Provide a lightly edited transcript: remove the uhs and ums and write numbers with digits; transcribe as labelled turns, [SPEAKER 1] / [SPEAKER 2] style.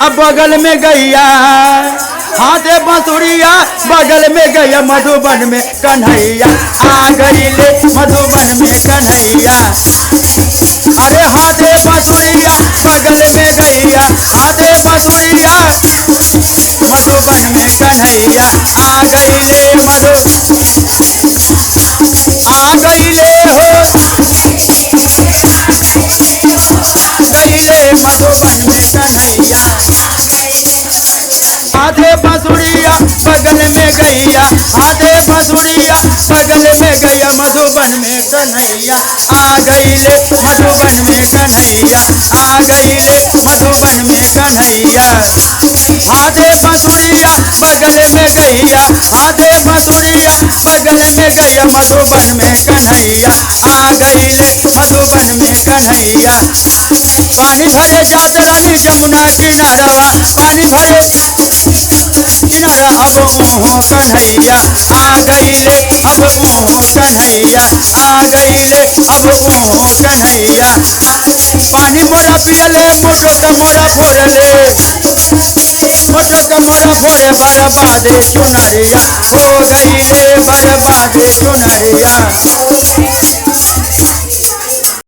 [SPEAKER 1] अब बगल में गैया हाथे बांसुरिया बगल में गैया मधुबन में कन्हैया आ गई ले मधुबन में कन्हैया। अरे हाथे बांसुरिया बगल में गैया हाथे बांसुरिया मधुबन में कन्हैया आ गई ले आ गई ले हो गई ले मधुबन में कन्हैया। हाथे बांसुरिया बगल में गैया हाथे बांसुरिया बगल में गैया मधुबन में कन्हैया आ गई ले मधुबन में कन्हैया आ गई ले मधुबन में कन्हैया। हाथे बांसुरिया बगल में गैया हाथे बांसुरिया बगल में गैया मधुबन में कन्हैया आ गई ले मधुबन में कन्हैया। पानी भरे जात रानी जमुना किनारवा पानी भरे किनारा अब मुँह कन्हैया आ गई ले अब मुँह कन्हैया आ गई ले अब मुँह कन्हैया। पानी मोरा पियले मोटो कमरा फोड़ले मोटो कमरा फोड़े बर्बादे चुनरिया हो गई ले बर्बादे चुनरिया।